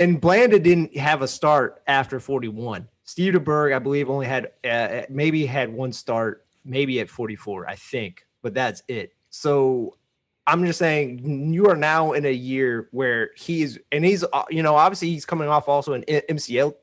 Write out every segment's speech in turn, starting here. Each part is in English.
And Blanda didn't have a start after 41. Steve DeBerg, I believe, only had maybe had one start, maybe at 44, I think, but that's it. So I'm just saying you are now in a year where he's obviously he's coming off also an MCL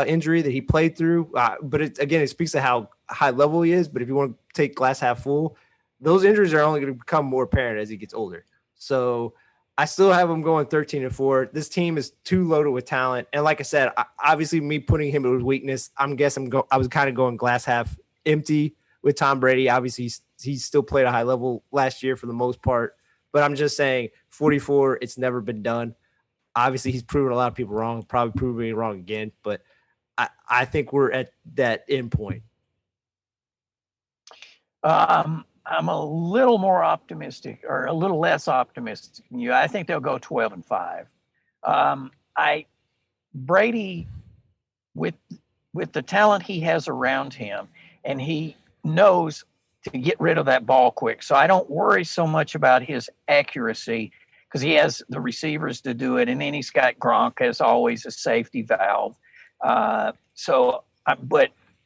injury that he played through. But it speaks to how high level he is. But if you want to take glass half full, those injuries are only going to become more apparent as he gets older. So I still have him going 13-4. This team is too loaded with talent. And like I said, obviously me putting him at weakness, I was kind of going glass half empty with Tom Brady. Obviously he still played a high level last year for the most part, but I'm just saying 44, it's never been done. Obviously he's proven a lot of people wrong, probably proving me wrong again, but I think we're at that end point. I'm a little more optimistic, or a little less optimistic than you. I think they'll go 12-5. Brady, with the talent he has around him, and he knows to get rid of that ball quick. So I don't worry so much about his accuracy because he has the receivers to do it, and then he's got Gronk as always a safety valve. But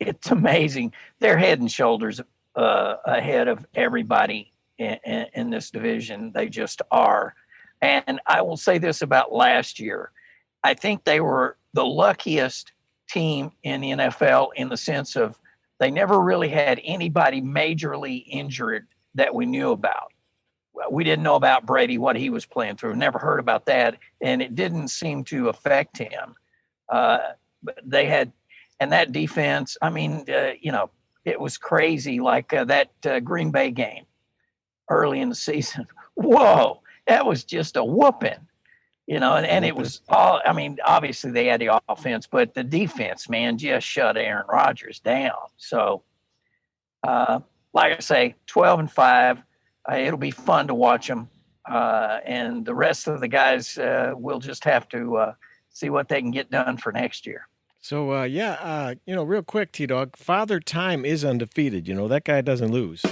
it's amazing. They're head and shoulders ahead of everybody in this division. They just are. And I will say this about last year. I think they were the luckiest team in the NFL in the sense of they never really had anybody majorly injured that we knew about. We didn't know about Brady, what he was playing through. Never heard about that. And it didn't seem to affect him. They had, and that defense, it was crazy, like that Green Bay game early in the season. Whoa, that was just a whooping, and it was all, obviously they had the offense, but the defense, man, just shut Aaron Rodgers down. So, like I say, 12-5, it'll be fun to watch them. And the rest of the guys will just have to see what they can get done for next year. So, real quick, T-Dog, Father Time is undefeated. That guy doesn't lose.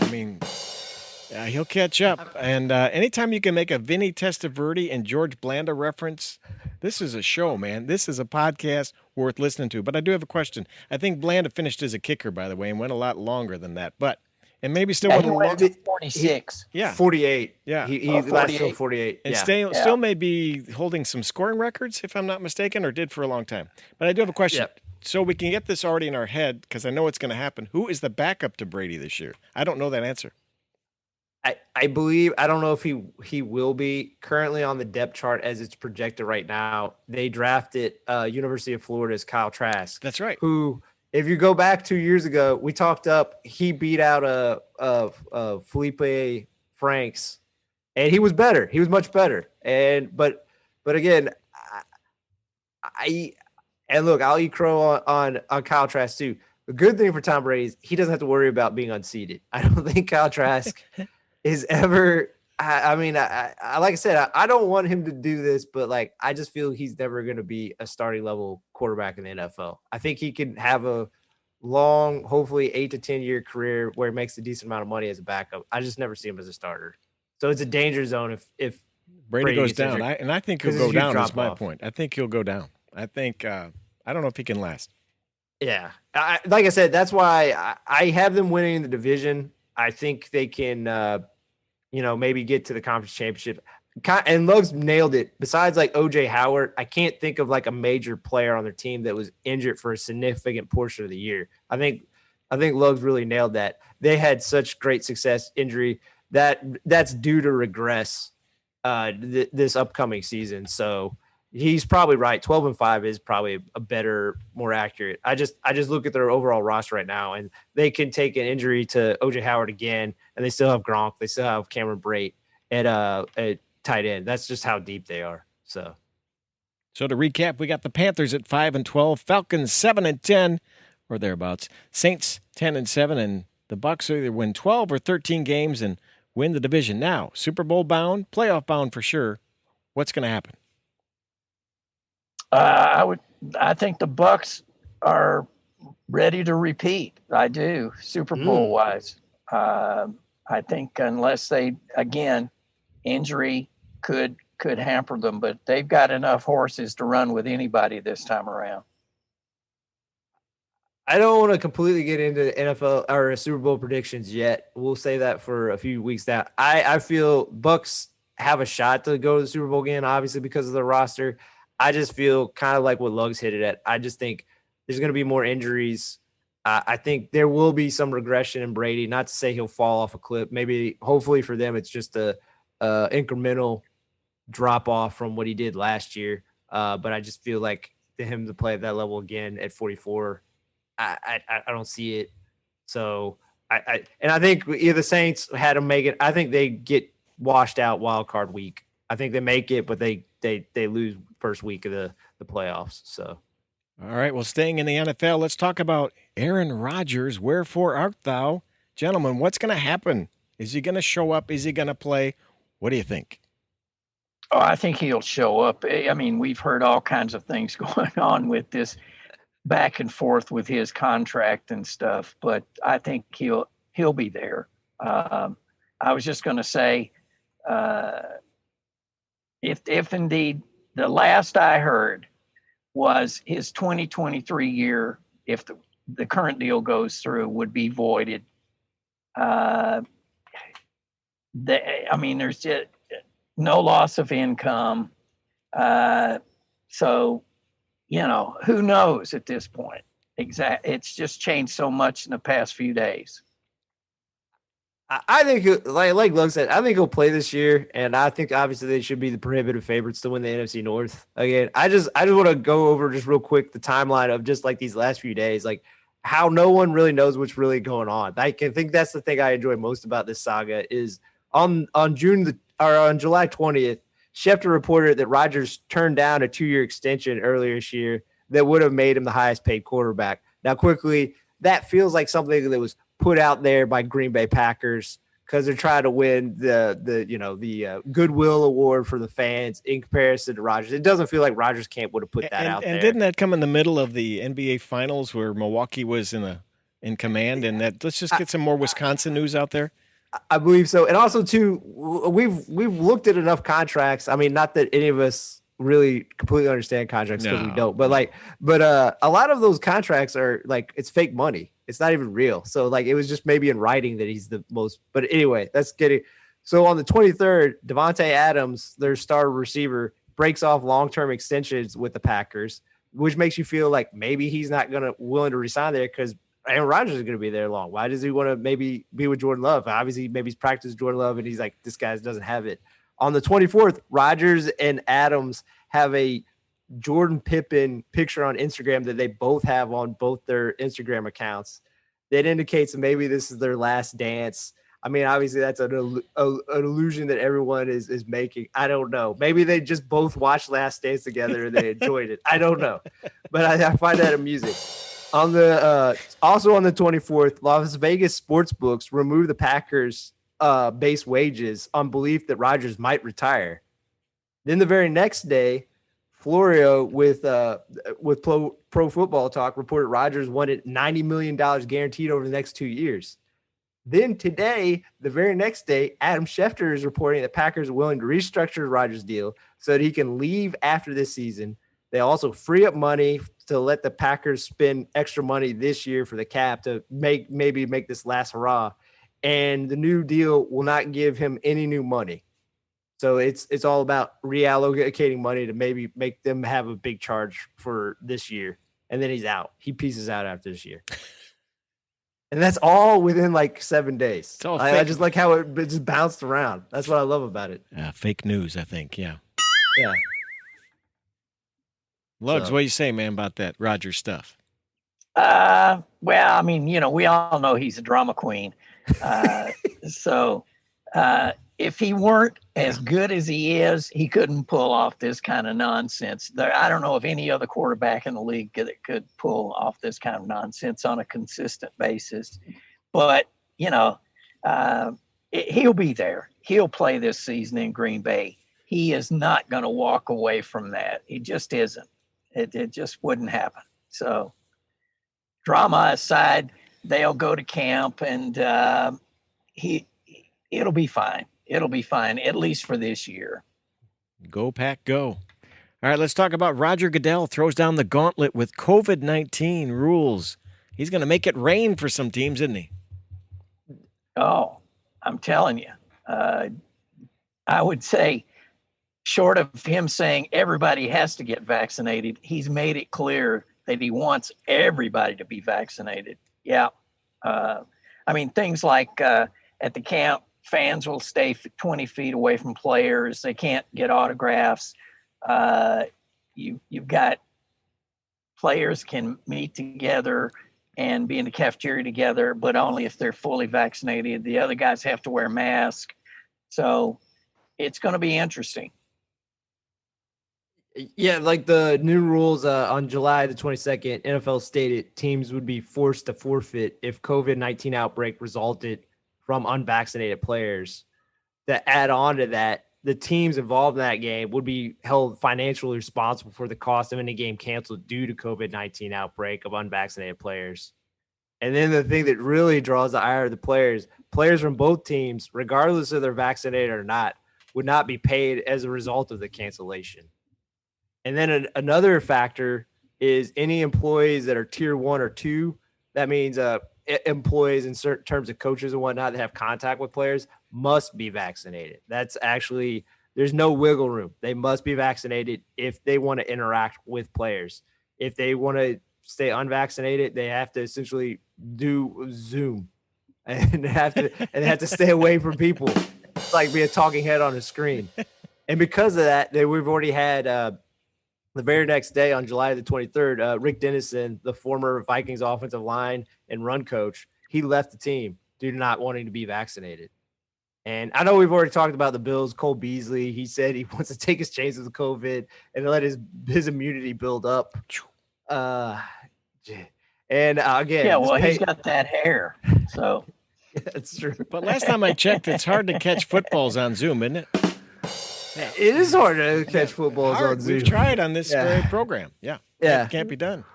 He'll catch up. And anytime you can make a Vinny Testaverde and George Blanda reference, this is a show, man. This is a podcast worth listening to. But I do have a question. I think Blanda finished as a kicker, by the way, and went a lot longer than that. And maybe still went to 46. 48. Yeah. He lasted till 48. And still may be holding some scoring records, if I'm not mistaken, or did for a long time. But I do have a question. Yep. So we can get this already in our head, because I know it's going to happen. Who is the backup to Brady this year? I don't know that answer. I believe, I don't know if he will be currently on the depth chart as it's projected right now. They drafted University of Florida's Kyle Trask. That's right. Who, if you go back 2 years ago, we talked up, he beat out Felipe Franks, and he was better. He was much better. But again, look, I'll eat crow on Kyle Trask too. The good thing for Tom Brady is he doesn't have to worry about being unseated. I don't think Kyle Trask is ever. Like I said, I don't want him to do this, but I just feel he's never going to be a starting level quarterback in the NFL. I think he can have a long, hopefully 8 to 10 year career where he makes a decent amount of money as a backup. I just never see him as a starter. So it's a danger zone if Brady goes down. I think he'll go down. Is my point. I think he'll go down. I think I don't know if he can last. Yeah, like I said, that's why I have them winning the division. I think they can, maybe get to the conference championship. And Lugs nailed it. Besides OJ Howard, I can't think of a major player on their team that was injured for a significant portion of the year. I think Lugs really nailed that. They had such great success injury that's due to regress this upcoming season. So he's probably right. 12-5 is probably a better, more accurate. I just look at their overall roster right now, and they can take an injury to OJ Howard again, and they still have Gronk. They still have Cameron Brate at tight end. That's just how deep they are. So to recap, we got the Panthers at 5-12, Falcons 7-10 or thereabouts, Saints 10-7, and the Bucs either win 12 or 13 games and win the division. Now, Super Bowl bound, playoff bound for sure. What's going to happen? I think the Bucs are ready to repeat. I do, Super Bowl wise. I think unless they, again, injury could could hamper them, but they've got enough horses to run with anybody this time around. I don't want to completely get into NFL or Super Bowl predictions yet. We'll say that for a few weeks now. I feel Bucks have a shot to go to the Super Bowl again, obviously because of the roster. I just feel kind of like what Lugs hit it at. I just think there's going to be more injuries. I think there will be some regression in Brady. Not to say he'll fall off a cliff. Maybe, hopefully for them, it's just a incremental drop off from what he did last year. But I just feel like to him to play at that level again at 44, I don't see it. So I think the Saints had them make it. I think they get washed out wild card week. I think they make it, but they lose first week of the playoffs. So. All right, well, staying in the NFL, let's talk about Aaron Rodgers. Wherefore art thou? Gentlemen, what's going to happen? Is he going to show up? Is he going to play? What do you think? Oh, I think he'll show up. I mean, we've heard all kinds of things going on with this back and forth with his contract and stuff, but I think he'll be there. I was just going to say, if indeed the last I heard was his 2023 year, if the current deal goes through, would be voided. There's just no loss of income. So, who knows at this point? It's just changed so much in the past few days. I think, like Lug said, I think he'll play this year, and I think obviously they should be the prohibitive favorites to win the NFC North again. I just want to go over just real quick the timeline of just like these last few days, like how no one really knows what's really going on. I think that's the thing I enjoy most about this saga is on July 20th, Schefter reported that Rodgers turned down a 2-year extension earlier this year that would have made him the highest paid quarterback. Now, quickly, that feels like something that was put out there by Green Bay Packers because they're trying to win the goodwill award for the fans in comparison to Rodgers. It doesn't feel like Rodgers camp would have put that out there. And didn't that come in the middle of the NBA Finals where Milwaukee was in command? And that let's just get some more Wisconsin news out there. I believe so. And also too, we've looked at enough contracts. I mean, not that any of us really completely understand contracts because we don't, but a lot of those contracts are like, it's fake money. It's not even real. So like, it was just maybe in writing that he's the most, but anyway, that's getting, so on the 23rd, Devontae Adams, their star receiver, breaks off long-term extensions with the Packers, which makes you feel like maybe he's not willing to resign there because Aaron Rodgers is going to be there long. Why does he want to maybe be with Jordan Love? Obviously, maybe he's practiced Jordan Love and he's like, this guy doesn't have it. On the 24th, Rodgers and Adams have a Jordan Pippen picture on Instagram that they both have on both their Instagram accounts that indicates that maybe this is their last dance. I mean, obviously that's an illusion that everyone is making. I don't know. Maybe they just both watched Last Dance together and they enjoyed it. I don't know, but I find that amusing. On the also on the 24th, Las Vegas sports books removed the Packers' base wages on belief that Rodgers might retire. Then the very next day, Florio with Pro Football Talk reported Rodgers wanted $90 million guaranteed over the next 2 years. Then today, the very next day, Adam Schefter is reporting that Packers are willing to restructure Rodgers' deal so that he can leave after this season. They also free up money to let the Packers spend extra money this year for the cap to maybe make this last hurrah. And the new deal will not give him any new money. So it's all about reallocating money to maybe make them have a big charge for this year. And then he's out. He pieces out after this year. And that's all within like 7 days. I just like how it just bounced around. That's what I love about it. Fake news, I think. Yeah. Yeah. Lugs, what do you say, man, about that Rodgers stuff? Well, I mean, we all know he's a drama queen. So if he weren't as good as he is, he couldn't pull off this kind of nonsense. I don't know of any other quarterback in the league that could pull off this kind of nonsense on a consistent basis. But, he'll be there. He'll play this season in Green Bay. He is not going to walk away from that. He just isn't. It just wouldn't happen. So drama aside, they'll go to camp and it'll be fine. It'll be fine, at least for this year. Go Pack, go. All right, let's talk about Roger Goodell throws down the gauntlet with COVID-19 rules. He's going to make it rain for some teams, isn't he? Oh, I'm telling you. I would say, short of him saying everybody has to get vaccinated, he's made it clear that he wants everybody to be vaccinated. Yeah. I mean, things like at the camp, fans will stay 20 feet away from players. They can't get autographs. You've got players can meet together and be in the cafeteria together, but only if they're fully vaccinated. The other guys have to wear masks. So it's going to be interesting. Yeah, like the new rules on July the 22nd, NFL stated teams would be forced to forfeit if COVID-19 outbreak resulted from unvaccinated players. To add on to that, the teams involved in that game would be held financially responsible for the cost of any game canceled due to COVID-19 outbreak of unvaccinated players. And then the thing that really draws the ire of the players from both teams, regardless if they're vaccinated or not, would not be paid as a result of the cancellation. And then another factor is any employees that are tier 1 or 2. That means employees in certain terms of coaches and whatnot that have contact with players must be vaccinated. That's actually, there's no wiggle room. They must be vaccinated if they want to interact with players. If they want to stay unvaccinated, they have to essentially do Zoom and they have to stay away from people. It's like be a talking head on a screen. And because of that, we've already had the very next day on July the 23rd, Rick Dennison, the former Vikings offensive line and run coach, he left the team due to not wanting to be vaccinated. And I know we've already talked about the Bills, Cole Beasley. He said he wants to take his chances with COVID and let his immunity build up. And again, yeah, well, he's got that hair, so that's true. But last time I checked, it's hard to catch footballs on Zoom, isn't it? Yeah. It is hard to catch footballs on Zoom. We've tried on this very program. Yeah. It can't be done.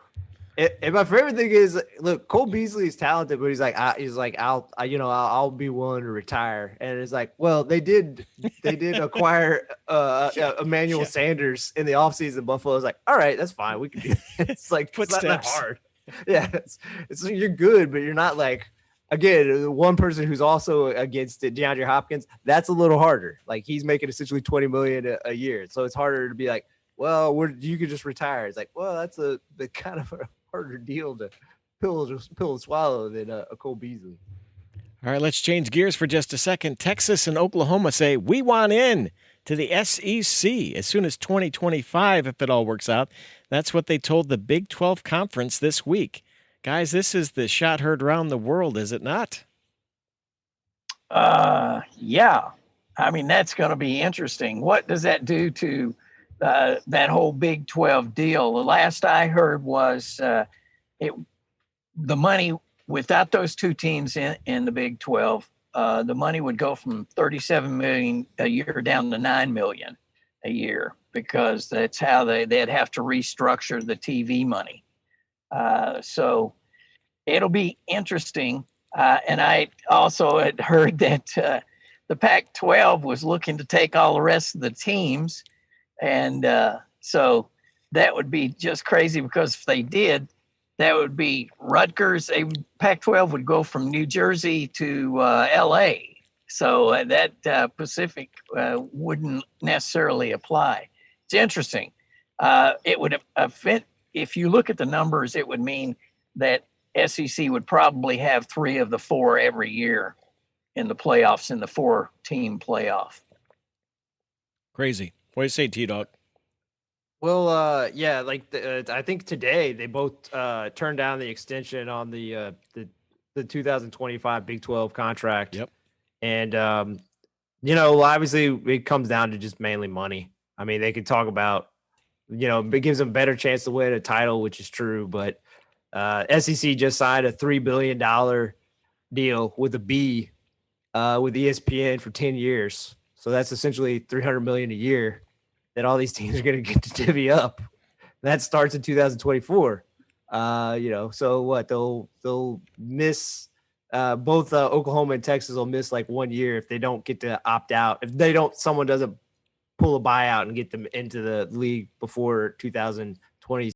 And my favorite thing is, look, Cole Beasley is talented, but he's like, I'll be willing to retire. And it's like, well, they did acquire Emmanuel Sanders in the offseason. Buffalo's like, all right, that's fine. We can do that. It's like, it's not that hard. Yeah. It's you're good, but you're not like, again, one person who's also against it, DeAndre Hopkins, that's a little harder. Like he's making essentially $20 million a year. So it's harder to be like, well, you could just retire. It's like, well, that's the kind of a harder deal to pill and swallow than a Cole Beasley. All right, let's change gears for just a second. Texas and Oklahoma say we want in to the SEC as soon as 2025 if it all works out. That's what they told the Big 12 Conference this week. Guys, this is the shot heard around the world, is it not? Yeah. I mean, that's going to be interesting. What does that do to that whole Big 12 deal? The last I heard was the money without those two teams in the Big 12, the money would go from $37 million a year down to $9 million a year because that's how they'd have to restructure the TV money. So it'll be interesting. And I also had heard that the Pac-12 was looking to take all the rest of the teams. And so that would be just crazy because if they did, that would be Rutgers. Pac-12 would go from New Jersey to L.A. So that Pacific wouldn't necessarily apply. It's interesting. It would fit. If you look at the numbers, it would mean that SEC would probably have 3 of the 4 every year in the playoffs, in the 4-team playoff. Crazy. What do you say, T-Dog? Well, I think today they both turned down the extension on the 2025 Big 12 contract. Yep. And, obviously it comes down to just mainly money. I mean, they could talk about, it gives them a better chance to win a title, which is true. But SEC just signed a $3 billion deal with a B with ESPN for 10 years. So that's essentially $300 million a year that all these teams are going to get to divvy up. That starts in 2024. So what they'll miss both Oklahoma and Texas will miss like 1 year if they don't get to opt out. If someone doesn't pull a buyout and get them into the league before 2020